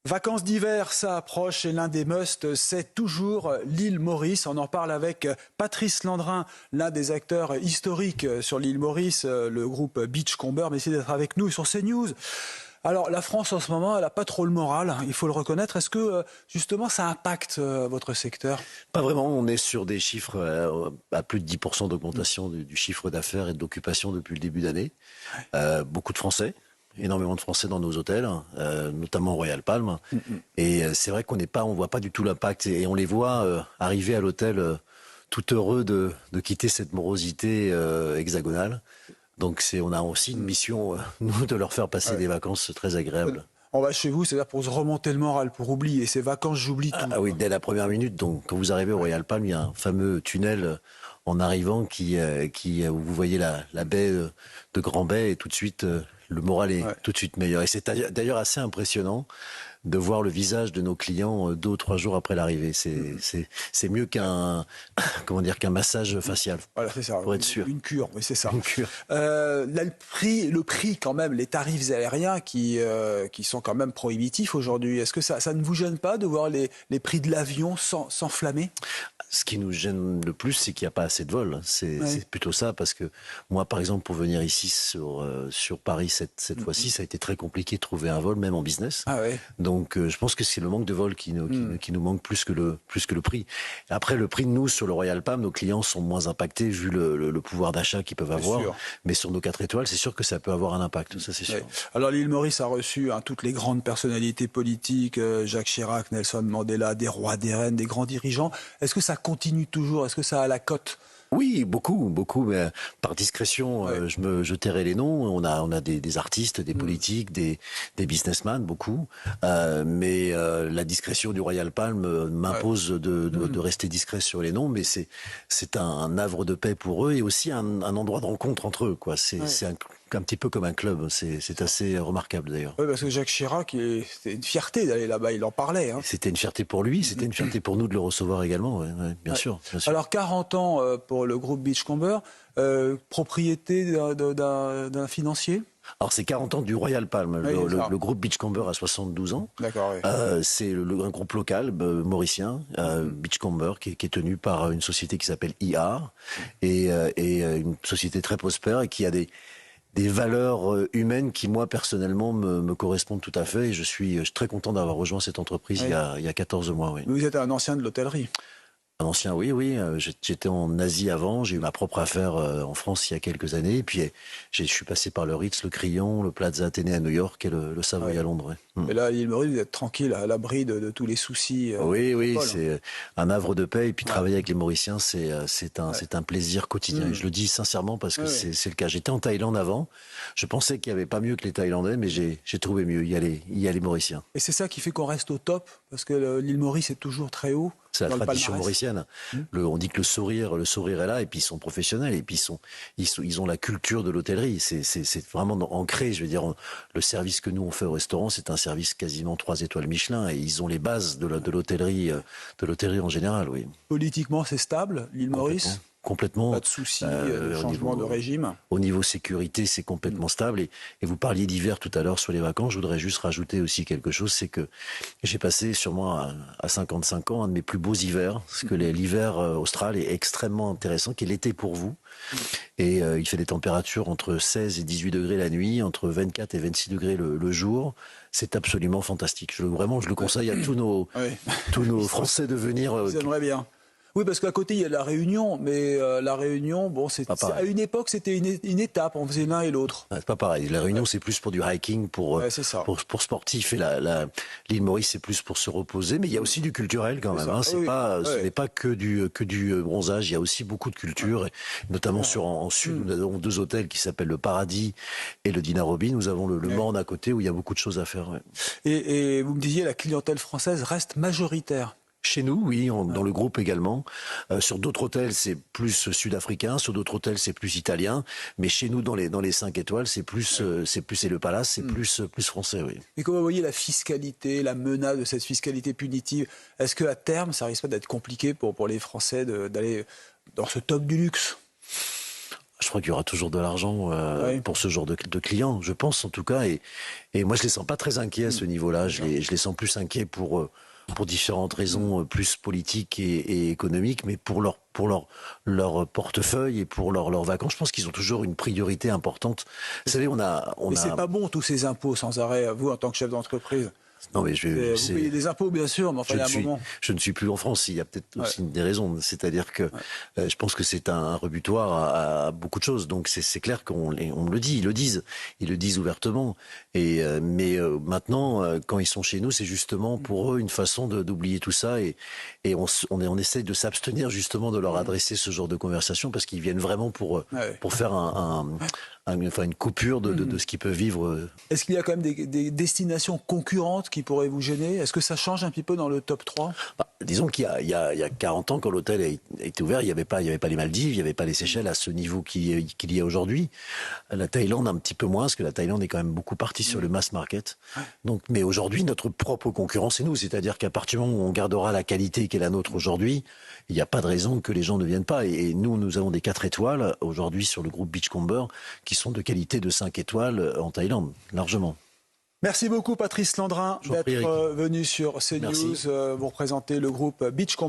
Vacances d'hiver, ça approche et l'un des musts, c'est toujours l'île Maurice. On en parle avec Patrice Landrin, l'un des acteurs historiques sur l'île Maurice, le groupe Beachcomber. Merci d'être avec nous sur CNews. Alors, la France, en ce moment, elle n'a pas trop le moral, il faut le reconnaître. Est-ce que, justement, ça impacte votre secteur? Pas vraiment. On est sur des chiffres à plus de 10% d'augmentation du chiffre d'affaires et de l'occupation depuis le début d'année. Beaucoup de Français. Énormément de Français dans nos hôtels, notamment Royal Palm. Et c'est vrai on voit pas du tout l'impact. Et on les voit arriver à l'hôtel tout heureux de quitter cette morosité hexagonale. Donc on a aussi une mission, nous, de leur faire passer des vacances très agréables. On va chez vous, c'est-à-dire pour se remonter le moral, pour oublier ces vacances, j'oublie tout. Ah oui, dès la première minute. Donc, quand vous arrivez au Royal Palm, il y a un fameux tunnel en arrivant où vous voyez la baie de Grand Bay et tout de suite, le moral est tout de suite meilleur. Et c'est d'ailleurs assez impressionnant de voir le visage de nos clients 2 ou 3 jours après l'arrivée. C'est mieux qu'un massage facial. Voilà, c'est ça. Pour être sûr. Une cure, oui, c'est ça. Une cure. Là, le prix quand même, les tarifs aériens qui sont quand même prohibitifs aujourd'hui. Est-ce que ça ne vous gêne pas de voir les prix de l'avion s'enflammer? Ce qui nous gêne le plus, c'est qu'il n'y a pas assez de vols. C'est plutôt ça, parce que moi, par exemple, pour venir ici sur Paris cette fois-ci, ça a été très compliqué de trouver un vol, même en business. Ah ouais. Donc, je pense que c'est le manque de vols qui nous manque plus que le prix. Et après, le prix de nous, sur le Royal Palm, nos clients sont moins impactés vu le pouvoir d'achat qu'ils peuvent avoir. Sûr. Mais sur nos 4 étoiles, c'est sûr que ça peut avoir un impact, ça c'est sûr. Alors, l'île Maurice a reçu toutes les grandes personnalités politiques, Jacques Chirac, Nelson Mandela, des rois, des reines, des grands dirigeants. Est-ce que ça continue toujours? Est-ce que ça a la cote? Oui, beaucoup, mais par discrétion, je tairai les noms. On a des artistes, des politiques, des businessmen, beaucoup. Mais la discrétion du Royal Palm m'impose de rester discret sur les noms. Mais c'est un havre de paix pour eux et aussi un endroit de rencontre entre eux, quoi. C'est un petit peu comme un club. C'est assez remarquable d'ailleurs. Oui, parce que Jacques Chirac, c'était une fierté d'aller là-bas. Il en parlait. C'était une fierté pour lui. C'était une fierté pour nous de le recevoir également. Bien sûr. Alors 40 ans pour le groupe Beachcomber, propriété d'un financier? Alors c'est 40 ans du Royal Palm. Le groupe Beachcomber a 72 ans. D'accord. Oui. C'est un groupe local mauricien, Beachcomber, qui est tenu par une société qui s'appelle IA et une société très prospère et qui a des valeurs humaines qui, moi, personnellement, me correspondent tout à fait. Et je suis très content d'avoir rejoint cette entreprise il y a 14 mois. Oui. Vous êtes un ancien de l'hôtellerie? Un ancien, oui. J'étais en Asie avant. J'ai eu ma propre affaire en France il y a quelques années. Et puis, je suis passé par le Ritz, le Crillon, le Plaza Athénée à New York et le Savoy à Londres. Et là, à l'île Maurice, vous êtes tranquille, à l'abri de tous les soucis. Oui, c'est un havre de paix. Et puis, travailler avec les Mauriciens, c'est un plaisir quotidien. Et je le dis sincèrement parce que c'est le cas. J'étais en Thaïlande avant. Je pensais qu'il n'y avait pas mieux que les Thaïlandais, mais j'ai trouvé mieux. Il y a les Mauriciens. Et c'est ça qui fait qu'on reste au top, parce que l'île Maurice est toujours très haut. C'est la tradition mauricienne. On dit que le sourire est là, et puis ils sont professionnels, et puis ils ont la culture de l'hôtellerie. C'est vraiment ancré. Je veux dire, le service que nous on fait au restaurant, c'est un service quasiment 3 étoiles Michelin, et ils ont les bases de l'hôtellerie en général. Oui. Politiquement, c'est stable, l'île Maurice? Complètement. Pas de soucis, de changement de régime? Au niveau sécurité, c'est complètement stable. Et vous parliez d'hiver tout à l'heure sur les vacances. Je voudrais juste rajouter aussi quelque chose. C'est que j'ai passé sûrement à 55 ans un de mes plus beaux hivers. Parce que l'hiver austral est extrêmement intéressant, qui est l'été pour vous. Et il fait des températures entre 16 et 18 degrés la nuit, entre 24 et 26 degrés le jour. C'est absolument fantastique. Je le conseille à tous nos Français de venir. J'aimerais bien. Oui, parce qu'à côté, il y a la Réunion, mais la Réunion, à une époque, c'était une étape, on faisait l'un et l'autre. C'est pas pareil. La Réunion, c'est plus pour du hiking, pour sportifs, et l'île Maurice, c'est plus pour se reposer, mais il y a aussi du culturel quand même. Ce n'est pas que du bronzage, il y a aussi beaucoup de culture, et notamment en sud, nous avons 2 hôtels qui s'appellent le Paradis et le Dinarobi. Nous avons le Morne à côté, où il y a beaucoup de choses à faire. Ouais. Et vous me disiez, la clientèle française reste majoritaire. Chez nous, oui, dans le groupe également. Sur d'autres hôtels, c'est plus sud-africain. Sur d'autres hôtels, c'est plus italien. Mais chez nous, dans les 5 étoiles, c'est plus et le Palace, c'est plus français, oui. Et comment vous voyez la fiscalité, la menace de cette fiscalité punitive? Est-ce qu'à terme, ça risque pas d'être compliqué pour les Français d'aller dans ce top du luxe? Je crois qu'il y aura toujours de l'argent Oui. pour ce genre de clients, je pense en tout cas. Et moi, je les sens pas très inquiets à ce niveau-là. Je les sens plus inquiets pour différentes raisons plus politiques et économiques, mais pour leur portefeuille et pour leurs vacances. Je pense qu'ils ont toujours une priorité importante. Vous savez, Mais c'est pas bon, tous ces impôts sans arrêt, vous, en tant que chef d'entreprise. Non, mais Vous payez des impôts, bien sûr, mais enfin, il y a un moment. je ne suis plus en France. Il y a peut-être aussi des raisons. C'est-à-dire que je pense que c'est un rebutoir à beaucoup de choses. Donc c'est clair qu'on me le dit, ils le disent ouvertement. Mais maintenant, quand ils sont chez nous, c'est justement pour eux une façon d'oublier tout ça et on essaie de s'abstenir justement de leur adresser ce genre de conversation parce qu'ils viennent vraiment pour faire une coupure de ce qu'ils peuvent vivre. Est-ce qu'il y a quand même des destinations concurrentes qui pourraient vous gêner? Est-ce que ça change un petit peu dans le top 3? Disons qu'il y a 40 ans, quand l'hôtel a été ouvert, il n'y avait pas les Maldives, il n'y avait pas les Seychelles à ce niveau qu'il y a aujourd'hui. La Thaïlande, un petit peu moins, parce que la Thaïlande est quand même beaucoup partie sur le mass market. Donc, mais aujourd'hui, notre propre concurrence, c'est nous. C'est-à-dire qu'à partir du moment où on gardera la qualité qui est la nôtre aujourd'hui, il n'y a pas de raison que les gens ne viennent pas. Et nous avons des 4 étoiles aujourd'hui sur le groupe Beachcomber qui sont de qualité de 5 étoiles en Thaïlande, largement. Merci beaucoup Patrice Landrin d'être venu sur CNews. Vous représentez le groupe Beachcomber.